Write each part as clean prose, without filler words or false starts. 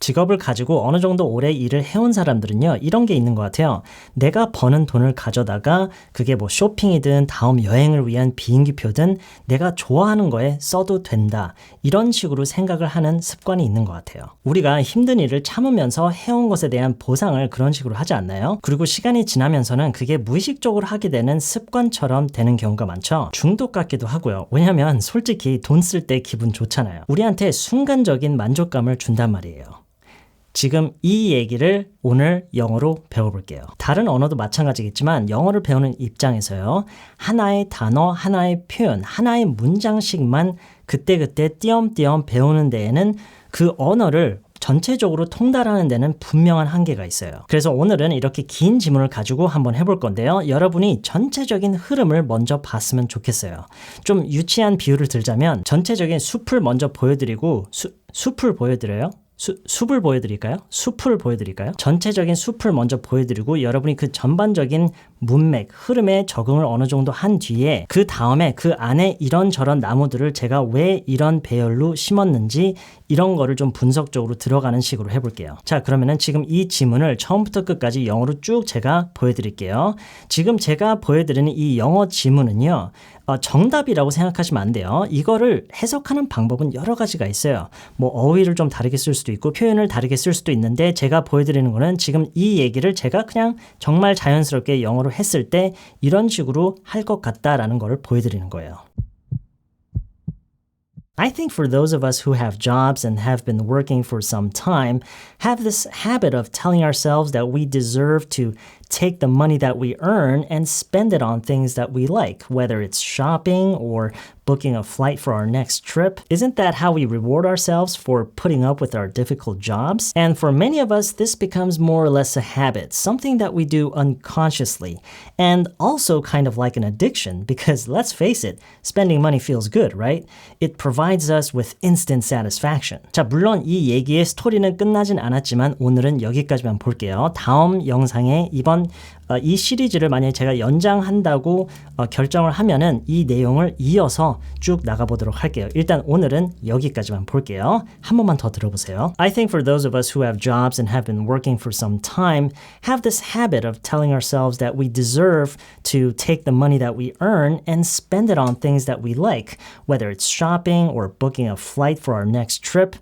직업을 가지고 어느 정도 오래 일을 해온 사람들은요, 이런 게 있는 것 같아요. 내가 버는 돈을 가져다가 그게 뭐 쇼핑이든 다음 여행을 위한 비행기표든 내가 좋아하는 거에 써도 된다. 이런 식으로 생각을 하는 습관이 있는 것 같아요. 우리가 힘든 일을 참으면서 해온 것에 대한 보상을 그런 식으로 하지 않나요? 그리고 시간이 지나면서는 그게 무의식적으로 하게 되는 습관처럼 되는 경우가 많죠. 중독 같기도 하고요. 왜냐하면 솔직히 돈 쓸 때 기분 좋잖아요. 우리한테 순간적인 만족감을 준단 말이에요. 지금 이 얘기를 오늘 영어로 배워볼게요. 다른 언어도 마찬가지겠지만 영어를 배우는 입장에서요. 하나의 단어, 하나의 표현, 하나의 문장씩만 그때그때 띄엄띄엄 배우는 데에는 그 언어를 전체적으로 통달하는 데는 분명한 한계가 있어요. 그래서 오늘은 이렇게 긴 지문을 가지고 한번 해볼 건데요. 여러분이 전체적인 흐름을 먼저 봤으면 좋겠어요. 좀 유치한 비유를 들자면 전체적인 숲을 먼저 보여드리고 숲을 보여드려요? 숲을 보여드릴까요? 숲을 보여드릴까요? 전체적인 숲을 먼저 보여드리고 여러분이 그 전반적인 문맥, 흐름에 적응을 어느 정도 한 뒤에 그 다음에 그 안에 이런저런 나무들을 제가 왜 이런 배열로 심었는지 이런 거를 좀 분석적으로 들어가는 식으로 해볼게요. 자, 그러면은 지금 이 지문을 처음부터 끝까지 영어로 쭉 제가 보여드릴게요. 지금 제가 보여드리는 이 영어 지문은요. 정답이라고 생각하시면 안 돼요. 이거를 해석하는 방법은 여러 가지가 있어요. 뭐 어휘를 좀 다르게 쓸 수도 있고 표현을 다르게 쓸 수도 있는데 제가 보여드리는 거는 지금 이 얘기를 제가 그냥 정말 자연스럽게 영어로 했을 때 이런 식으로 할 것 같다라는 거를 보여드리는 거예요. I think for those of us who have jobs and have been working for some time, have this habit of telling ourselves that we deserve to take the money that we earn and spend it on things that we like, whether it's shopping or booking a flight for our next trip. Isn't that how we reward ourselves for putting up with our difficult jobs? And for many of us, this becomes more or less a habit, something that we do unconsciously, and also kind of like an addiction, because let's face it, spending money feels good, right? It provides us with instant satisfaction. 자, 물론 이 얘기의 스토리는 끝나진 않았지만 오늘은 여기까지만 볼게요. 다음 영상에 이 시리즈를 만약에 제가 연장한다고 결정을 하면은 이 내용을 이어서 쭉 나가보도록 할게요. 일단 오늘은 여기까지만 볼게요. 한 번만 더 들어보세요. I think for those of us who have jobs and have been working for some time have this habit of telling ourselves that we deserve to take the money that we earn and spend it on things that we like, whether it's shopping or booking a flight for our next trip.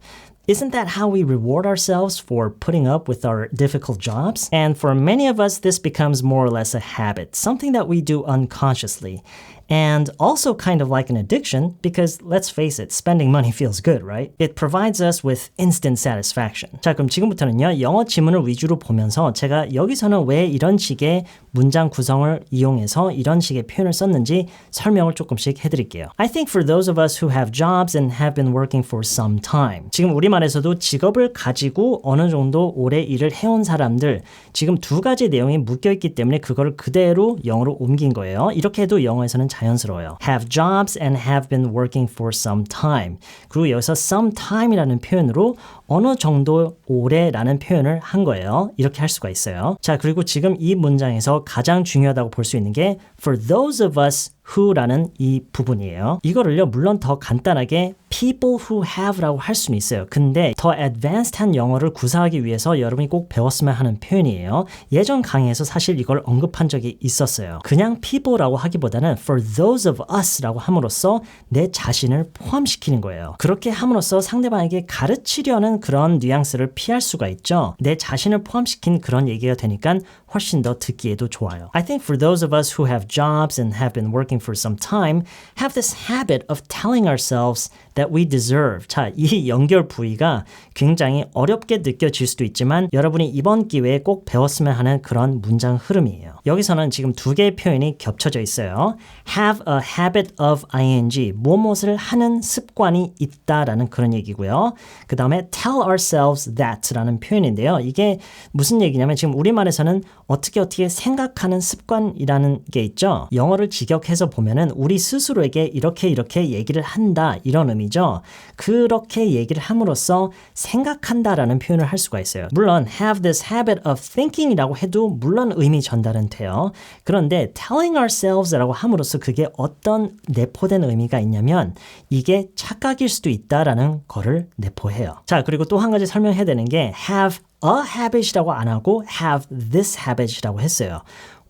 Isn't that how we reward ourselves for putting up with our difficult jobs? And for many of us, this becomes more or less a habit, something that we do unconsciously. And also kind of like an addiction, because let's face it, spending money feels good, right? It provides us with instant satisfaction. 자, 그럼 지금부터는요, 영어 지문을 위주로 보면서 제가 여기서는 왜 이런 식의 문장 구성을 이용해서 이런 식의 표현을 썼는지 설명을 조금씩 해드릴게요. I think for those of us who have jobs and have been working for some time. 지금 우리말에서도 직업을 가지고 어느 정도 오래 일을 해온 사람들, 지금 두 가지 내용이 묶여있기 때문에 그걸 그대로 영어로 옮긴 거예요. 이렇게 해도 영어에서는 자연스러워요. Have jobs and have been working for some time. 그리고 여기서 some time이라는 표현으로 어느 정도 오래라는 표현을 한 거예요. 이렇게 할 수가 있어요. 자, 그리고 지금 이 문장에서 가장 중요하다고 볼 수 있는 게 for those of us who라는 이 부분이에요. 이거를요, 물론 더 간단하게 people who have라고 할 수는 있어요. 근데 더 advanced한 영어를 구사하기 위해서 여러분이 꼭 배웠으면 하는 표현이에요. 예전 강의에서 사실 이걸 언급한 적이 있었어요. 그냥 people라고 하기보다는 for those of us라고 함으로써 내 자신을 포함시키는 거예요. 그렇게 함으로써 상대방에게 가르치려는 그런 뉘앙스를 피할 수가 있죠. 내 자신을 포함시킨 그런 얘기가 되니까 훨씬 더 듣기에도 좋아요. I think for those of us who have jobs and have been working for some time have this habit of telling ourselves that we deserve. 자, 이 연결 부위가 굉장히 어렵게 느껴질 수도 있지만 여러분이 이번 기회에 꼭 배웠으면 하는 그런 문장 흐름이에요. 여기서는 지금 두 개의 표현이 겹쳐져 있어요. have a habit of ing, 무엇을 하는 습관이 있다라는 그런 얘기고요. 그 다음에 tell ourselves that라는 표현인데요. 이게 무슨 얘기냐면 지금 우리말에서는 어떻게 생각하는 습관이라는 게 있죠. 영어를 직역해서 보면은 우리 스스로에게 이렇게 얘기를 한다 이런 의미죠. 그렇게 얘기를 함으로써 생각한다라는 표현을 할 수가 있어요. 물론 have this habit of thinking이라고 해도 물론 의미 전달은 돼요. 그런데 telling ourselves라고 함으로써 그게 어떤 내포된 의미가 있냐면 이게 착각일 수도 있다라는 거를 내포해요. 자, 그리고 그리고 또 한 가지 설명해야 되는 게 have a habit이라고 안 하고 have this habit이라고 했어요.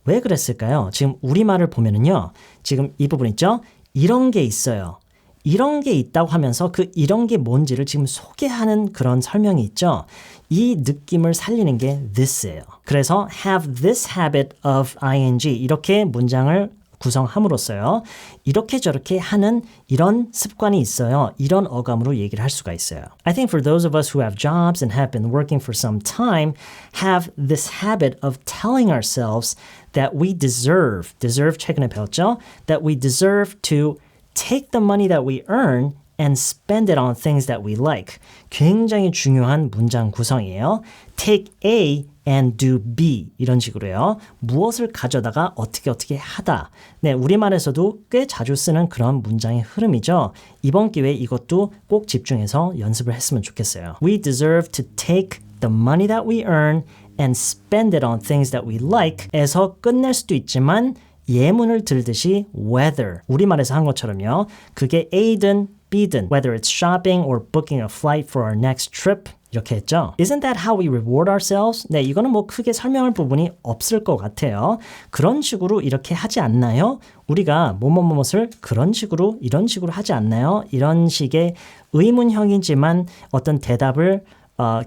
왜 그랬을까요? 지금 우리말을 보면은요. 지금 이 부분 있죠? 이런 게 있어요. 이런 게 있다고 하면서 그 이런 게 뭔지를 지금 소개하는 그런 설명이 있죠. 이 느낌을 살리는 게 this예요. 그래서 have this habit of ing 이렇게 문장을 구성함으로써요. 이렇게 저렇게 하는 이런 습관이 있어요. 이런 어감으로 얘기를 할 수가 있어요. I think for those of us who have jobs and have been working for some time have this habit of telling ourselves that we deserve 최근에 배웠죠? That we deserve to take the money that we earn and spend it on things that we like. 굉장히 중요한 문장 구성이에요. Take A and do B 이런 식으로요. 무엇을 가져다가 어떻게 하다. 네, 우리말에서도 꽤 자주 쓰는 그런 문장의 흐름이죠. 이번 기회에 이것도 꼭 집중해서 연습을 했으면 좋겠어요. We deserve to take the money that we earn and spend it on things that we like 에서 끝낼 수도 있지만 예문을 들듯이 whether 우리말에서 한 것처럼요. 그게 A든 B든 whether it's shopping or booking a flight for our next trip 이렇게 했죠. Isn't that how we reward ourselves? 네, 이거는 뭐 크게 설명할 부분이 없을 것 같아요. 그런 식으로 이렇게 하지 않나요? 우리가 뭐뭐뭐엇을 그런 식으로 이런 식으로 하지 않나요? 이런 식의 의문형이지만 어떤 대답을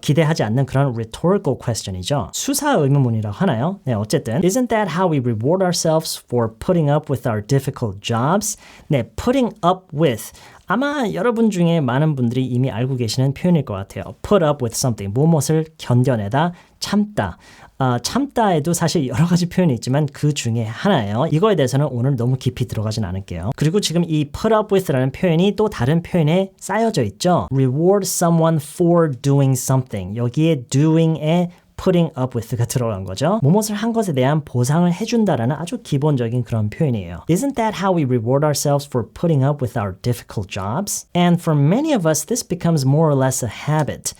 기대하지 않는 그런 rhetorical question이죠. 수사 의문문이라고 하나요? 네, 어쨌든 Isn't that how we reward ourselves for putting up with our difficult jobs? 네, putting up with 아마 여러분 중에 많은 분들이 이미 알고 계시는 표현일 것 같아요. Put up with something, 무엇을 견뎌내다, 참다. 참다에도 사실 여러 가지 표현이 있지만 그 중에 하나예요. 이거에 대해서는 오늘 너무 깊이 들어가진 않을게요. 그리고 지금 이 put up with라는 표현이 또 다른 표현에 쌓여져 있죠. Reward someone for doing something. 여기에 doing에 putting up with가 들어간 거죠. 무엇을 한 것에 대한 보상을 해준다라는 아주 기본적인 그런 표현이에요. Isn't that how we reward ourselves for putting up with our difficult jobs? And for many of us, this becomes more or less a habit.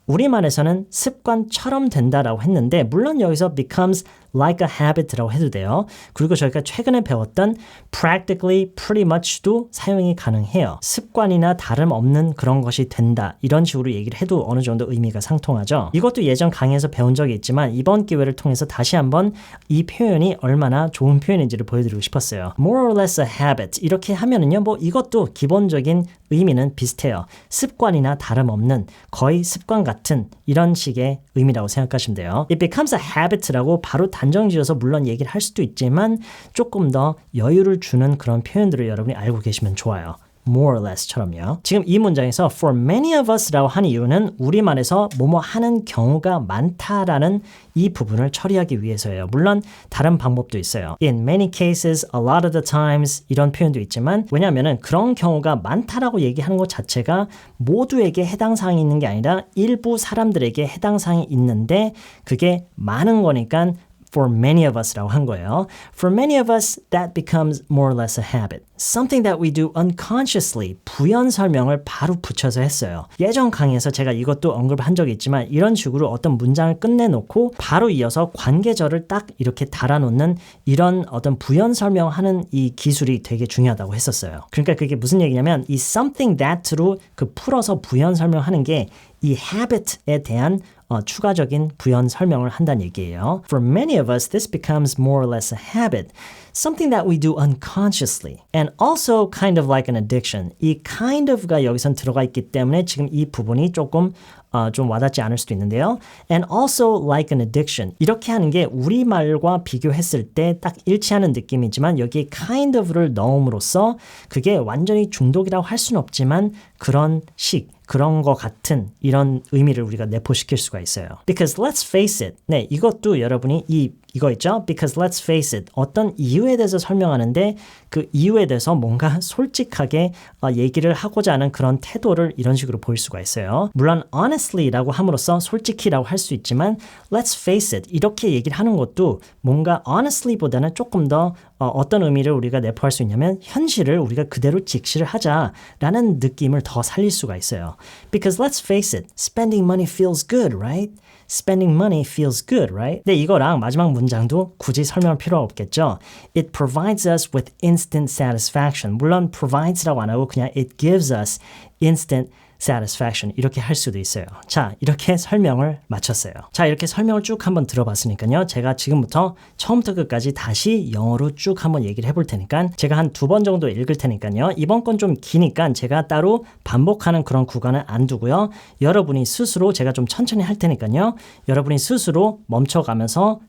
우리말에서는 습관처럼 된다라고 했는데 물론 여기서 becomes like a habit라고 해도 돼요. 그리고 저희가 최근에 배웠던 practically pretty much도 사용이 가능해요. 습관이나 다름없는 그런 것이 된다. 이런 식으로 얘기를 해도 어느 정도 의미가 상통하죠. 이것도 예전 강의에서 배운 적이 있지만 이번 기회를 통해서 다시 한번 이 표현이 얼마나 좋은 표현인지를 보여드리고 싶었어요. More or less a habit 이렇게 하면은요. 뭐 이것도 기본적인 의미는 비슷해요. 습관이나 다름없는 거의 습관 같은 이런 식의 의미라고 생각하시면 돼요. It becomes a habit라고 바로 단정 지어서 물론 얘기를 할 수도 있지만 조금 더 여유를 주는 그런 표현들을 여러분이 알고 계시면 좋아요. more or less처럼요. 지금 이 문장에서 for many of us라고 한 이유는 우리말에서 뭐뭐 하는 경우가 많다라는 이 부분을 처리하기 위해서예요. 물론 다른 방법도 있어요. In many cases, a lot of the times 이런 표현도 있지만 왜냐하면 그런 경우가 많다라고 얘기하는 것 자체가 모두에게 해당 사항이 있는 게 아니라 일부 사람들에게 해당 사항이 있는데 그게 많은 거니까 for many of us라고 한 거예요. For many of us, that becomes more or less a habit. Something that we do unconsciously. 부연 설명을 바로 붙여서 했어요. 예전 강의에서 제가 이것도 언급한 적이 있지만 이런 식으로 어떤 문장을 끝내놓고 바로 이어서 관계절을 딱 이렇게 달아놓는 이런 어떤 부연 설명하는 이 기술이 되게 중요하다고 했었어요. 그러니까 그게 무슨 얘기냐면 이 something that로 그 풀어서 부연 설명하는 게 이 habit에 대한 추가적인 부연 설명을 한다는 얘기예요. For many of us, this becomes more or less a habit. Something that we do unconsciously. And also kind of like an addiction. 이 kind of가 여기선 들어가 있기 때문에 지금 이 부분이 조금 좀 와닿지 않을 수도 있는데요. And also like an addiction. 이렇게 하는 게 우리말과 비교했을 때 딱 일치하는 느낌이지만 여기에 kind of를 넣음으로써 그게 완전히 중독이라고 할 수는 없지만 그런 그런 거 같은 이런 의미를 우리가 내포시킬 수가 있어요. Because let's face it. 네, 이것도 여러분이 이거 있죠? Because let's face it. 어떤 이유에 대해서 설명하는데 그 이유에 대해서 뭔가 솔직하게 얘기를 하고자 하는 그런 태도를 이런 식으로 보일 수가 있어요. 물론 honestly라고 함으로써 솔직히라고 할 수 있지만 let's face it. 이렇게 얘기를 하는 것도 뭔가 honestly보다는 조금 더 어떤 의미를 우리가 내포할 수 있냐면 현실을 우리가 그대로 직시를 하자라는 느낌을 더 살릴 수가 있어요. Because let's face it, spending money feels good, right? Spending money feels good, right? 근데 이거랑 마지막 문장도 굳이 설명할 필요가 없겠죠. It provides us with instant satisfaction. 물론 provides라고 안 하고 그냥 it gives us instant satisfaction 이렇게 할 수도 있어요. 자, 이렇게 설명을 마쳤어요. 자, 이렇게 설명을 쭉 한번 들어봤으니까요. 제가 지금부터 처음부터 끝까지 다시 영어로 쭉 한번 얘기를 해볼 테니까 제가 한 2번 정도 읽을 테니까요. 이번 건 좀 기니까 제가 따로 반복하는 그런 구간은 안 두고요. 여러분이 스스로 제가 좀 천천히 할 테니까요. 여러분이 스스로 멈춰가면서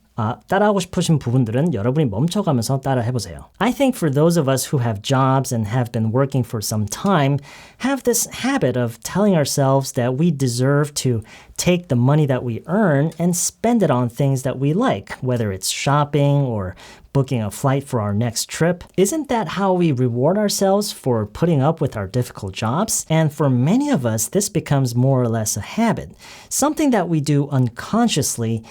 따라하고 싶으신 부분들은 여러분이 멈춰가면서 따라 해보세요. I think for those of us who have jobs and have been working for some time have this habit of telling ourselves that we deserve to take the money that we earn and spend it on things that we like, whether it's shopping or booking a flight for our next trip. Isn't that how we reward ourselves for putting up with our difficult jobs? And for many of us, this becomes more or less a habit, something that we do unconsciously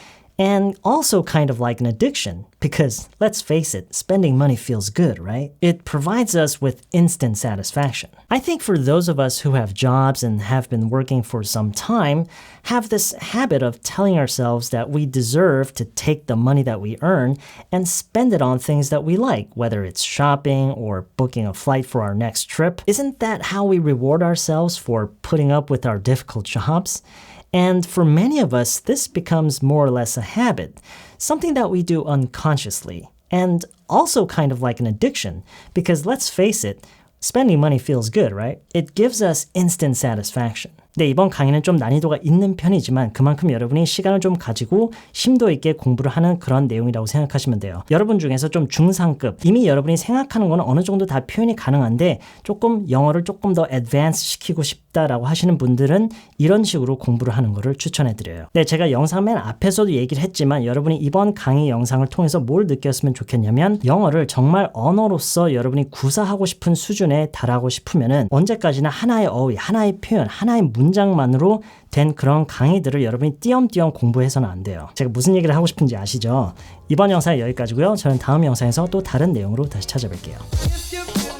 and also kind of like an addiction because, let's face it, spending money feels good, right? It provides us with instant satisfaction. I think for those of us who have jobs and have been working for some time have this habit of telling ourselves that we deserve to take the money that we earn and spend it on things that we like, whether it's shopping or booking a flight for our next trip. Isn't that how we reward ourselves for putting up with our difficult jobs? And for many of us, this becomes more or less a habit, something that we do unconsciously, and also kind of like an addiction, because let's face it, spending money feels good, right? It gives us instant satisfaction. 네, 이번 강의는 좀 난이도가 있는 편이지만 그만큼 여러분이 시간을 좀 가지고 심도 있게 공부를 하는 그런 내용이라고 생각하시면 돼요. 여러분 중에서 좀 중상급, 이미 여러분이 생각하는 거는 어느 정도 다 표현이 가능한데 조금 영어를 조금 더 advance 시키고 싶다라고 하시는 분들은 이런 식으로 공부를 하는 거를 추천해 드려요. 네, 제가 영상 맨 앞에서도 얘기를 했지만 여러분이 이번 강의 영상을 통해서 뭘 느꼈으면 좋겠냐면 영어를 정말 언어로서 여러분이 구사하고 싶은 수준에 달하고 싶으면은 언제까지나 하나의 어휘, 하나의 표현, 하나의 문장만으로 된 그런 강의들을 여러분이 띄엄띄엄 공부해서는 안 돼요. 제가 무슨 얘기를 하고 싶은지 아시죠? 이번 영상은 여기까지고요. 저는 다음 영상에서 또 다른 내용으로 다시 찾아뵐게요.